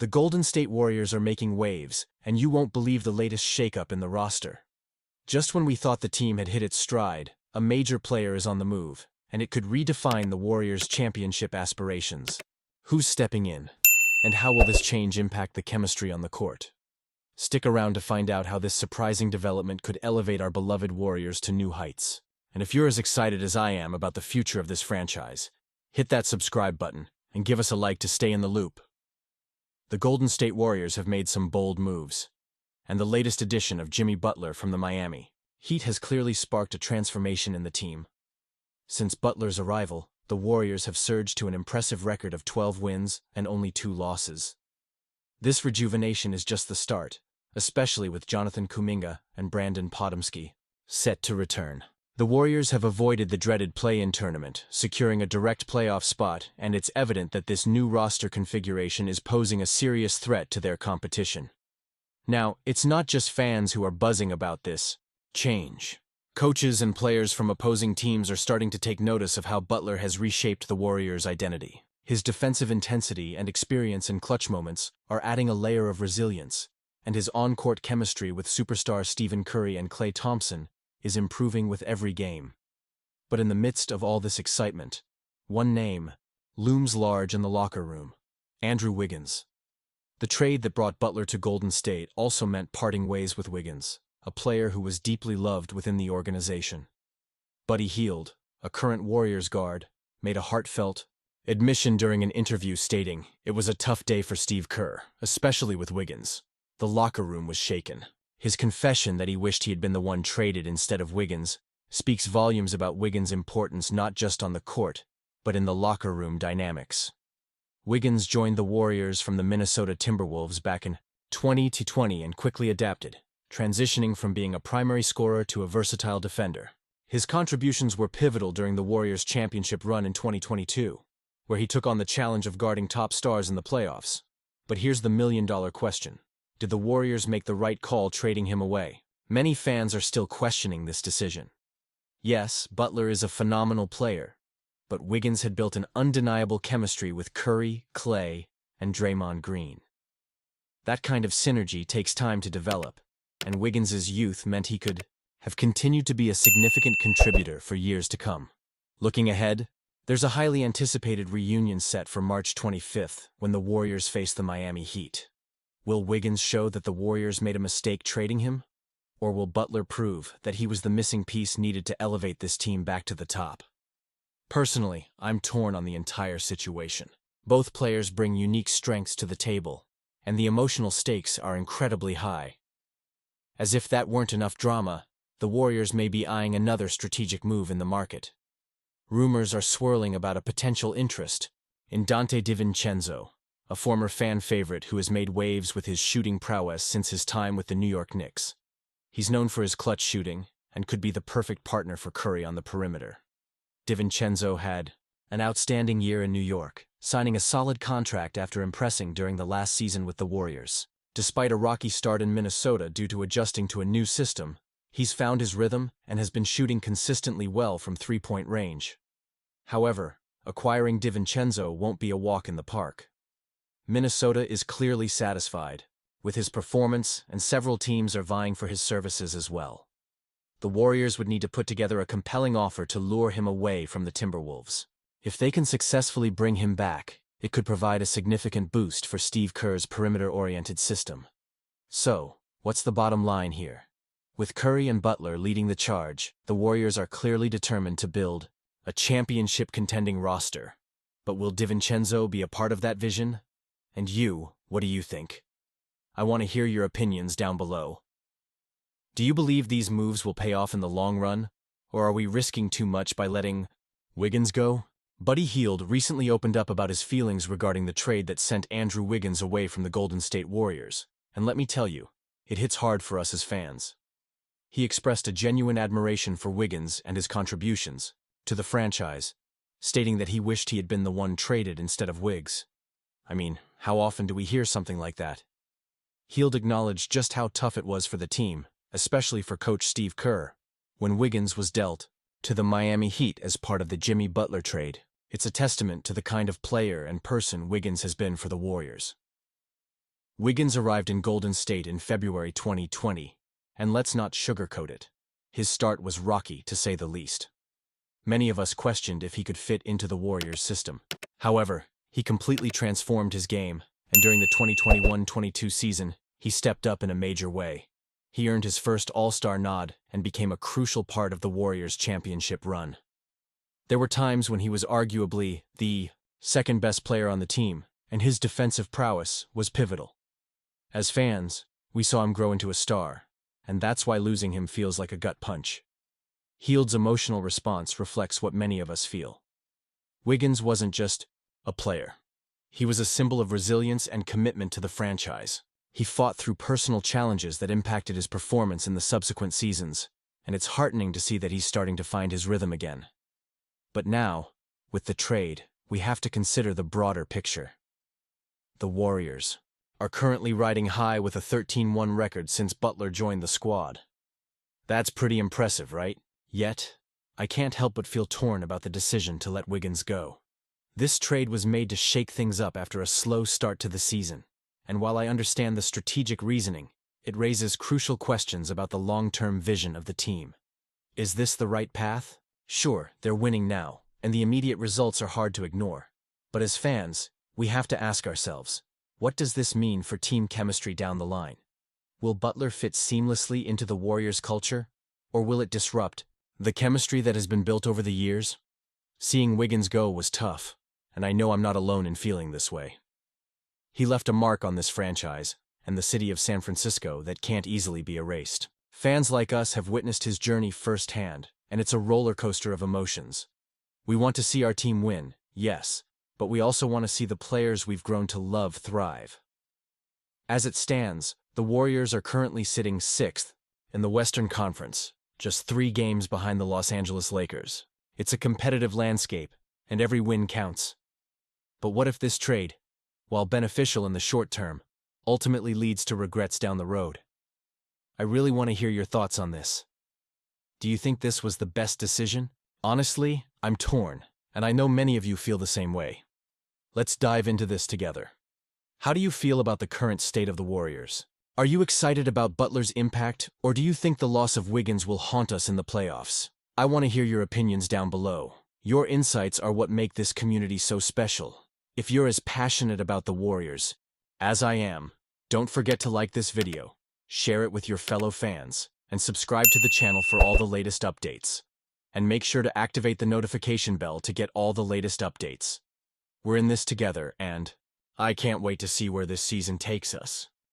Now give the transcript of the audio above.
The Golden State Warriors are making waves, and you won't believe the latest shakeup in the roster. Just when we thought the team had hit its stride, a major player is on the move, and it could redefine the Warriors' championship aspirations. Who's stepping in? And how will this change impact the chemistry on the court? Stick around to find out how this surprising development could elevate our beloved Warriors to new heights. And if you're as excited as I am about the future of this franchise, hit that subscribe button and give us a like to stay in the loop. The Golden State Warriors have made some bold moves, and the latest addition of Jimmy Butler from the Miami Heat has clearly sparked a transformation in the team. Since Butler's arrival, the Warriors have surged to an impressive record of 12 wins and only 2 losses. This rejuvenation is just the start, especially with Jonathan Kuminga and Brandon Podomski set to return. The Warriors have avoided the dreaded play-in tournament, securing a direct playoff spot, and it's evident that this new roster configuration is posing a serious threat to their competition. Now, it's not just fans who are buzzing about this change. Coaches and players from opposing teams are starting to take notice of how Butler has reshaped the Warriors' identity. His defensive intensity and experience in clutch moments are adding a layer of resilience, and his on-court chemistry with superstar Stephen Curry and Klay Thompson is improving with every game. But in the midst of all this excitement, one name looms large in the locker room: Andrew Wiggins. The trade that brought Butler to Golden State also meant parting ways with Wiggins, a player who was deeply loved within the organization. Buddy Hield, a current Warriors guard, made a heartfelt admission during an interview stating it was a tough day for Steve Kerr, especially with Wiggins. The locker room was shaken. His confession that he wished he had been the one traded instead of Wiggins speaks volumes about Wiggins' importance not just on the court, but in the locker room dynamics. Wiggins joined the Warriors from the Minnesota Timberwolves back in 2020 and quickly adapted, transitioning from being a primary scorer to a versatile defender. His contributions were pivotal during the Warriors' championship run in 2022, where he took on the challenge of guarding top stars in the playoffs. But here's the million-dollar question. Did the Warriors make the right call trading him away? Many fans are still questioning this decision. Yes, Butler is a phenomenal player, but Wiggins had built an undeniable chemistry with Curry, Klay, and Draymond Green. That kind of synergy takes time to develop, and Wiggins' youth meant he could have continued to be a significant contributor for years to come. Looking ahead, there's a highly anticipated reunion set for March 25th when the Warriors face the Miami Heat. Will Wiggins show that the Warriors made a mistake trading him? Or will Butler prove that he was the missing piece needed to elevate this team back to the top? Personally, I'm torn on the entire situation. Both players bring unique strengths to the table, and the emotional stakes are incredibly high. As if that weren't enough drama, the Warriors may be eyeing another strategic move in the market. Rumors are swirling about a potential interest in Dante DiVincenzo, a former fan favorite who has made waves with his shooting prowess since his time with the New York Knicks. He's known for his clutch shooting and could be the perfect partner for Curry on the perimeter. DiVincenzo had an outstanding year in New York, signing a solid contract after impressing during the last season with the Warriors. Despite a rocky start in Minnesota due to adjusting to a new system, he's found his rhythm and has been shooting consistently well from three-point range. However, acquiring DiVincenzo won't be a walk in the park. Minnesota is clearly satisfied with his performance, and several teams are vying for his services as well. The Warriors would need to put together a compelling offer to lure him away from the Timberwolves. If they can successfully bring him back, it could provide a significant boost for Steve Kerr's perimeter-oriented system. So, what's the bottom line here? With Curry and Butler leading the charge, the Warriors are clearly determined to build a championship-contending roster. But will DiVincenzo be a part of that vision? And you, what do you think? I want to hear your opinions down below. Do you believe these moves will pay off in the long run, or are we risking too much by letting Wiggins go? Buddy Hield recently opened up about his feelings regarding the trade that sent Andrew Wiggins away from the Golden State Warriors, and let me tell you, it hits hard for us as fans. He expressed a genuine admiration for Wiggins and his contributions to the franchise, stating that he wished he had been the one traded instead of Wiggs. I mean, how often do we hear something like that? Hield acknowledged just how tough it was for the team, especially for coach Steve Kerr, when Wiggins was dealt to the Miami Heat as part of the Jimmy Butler trade. It's a testament to the kind of player and person Wiggins has been for the Warriors. Wiggins arrived in Golden State in February 2020, and let's not sugarcoat it. His start was rocky, to say the least. Many of us questioned if he could fit into the Warriors' system. However, he completely transformed his game, and during the 2021-22 season, he stepped up in a major way. He earned his first All-Star nod and became a crucial part of the Warriors' championship run. There were times when he was arguably the second-best player on the team, and his defensive prowess was pivotal. As fans, we saw him grow into a star, and that's why losing him feels like a gut punch. Hield's emotional response reflects what many of us feel. Wiggins wasn't just a player. He was a symbol of resilience and commitment to the franchise. He fought through personal challenges that impacted his performance in the subsequent seasons, and it's heartening to see that he's starting to find his rhythm again. But now, with the trade, we have to consider the broader picture. The Warriors are currently riding high with a 13-1 record since Butler joined the squad. That's pretty impressive, right? Yet, I can't help but feel torn about the decision to let Wiggins go. This trade was made to shake things up after a slow start to the season, and while I understand the strategic reasoning, it raises crucial questions about the long-term vision of the team. Is this the right path? Sure, they're winning now, and the immediate results are hard to ignore. But as fans, we have to ask ourselves, what does this mean for team chemistry down the line? Will Butler fit seamlessly into the Warriors' culture, or will it disrupt the chemistry that has been built over the years? Seeing Wiggins go was tough, and I know I'm not alone in feeling this way. He left a mark on this franchise and the city of San Francisco that can't easily be erased. Fans like us have witnessed his journey firsthand, and it's a roller coaster of emotions. We want to see our team win, yes, but we also want to see the players we've grown to love thrive. As it stands, the Warriors are currently sitting 6th in the Western Conference, just 3 games behind the Los Angeles Lakers. It's a competitive landscape, and every win counts. But what if this trade, while beneficial in the short term, ultimately leads to regrets down the road? I really want to hear your thoughts on this. Do you think this was the best decision? Honestly, I'm torn, and I know many of you feel the same way. Let's dive into this together. How do you feel about the current state of the Warriors? Are you excited about Butler's impact, or do you think the loss of Wiggins will haunt us in the playoffs? I want to hear your opinions down below. Your insights are what make this community so special. If you're as passionate about the Warriors as I am, don't forget to like this video, share it with your fellow fans, and subscribe to the channel for all the latest updates. And make sure to activate the notification bell to get all the latest updates. We're in this together, and I can't wait to see where this season takes us.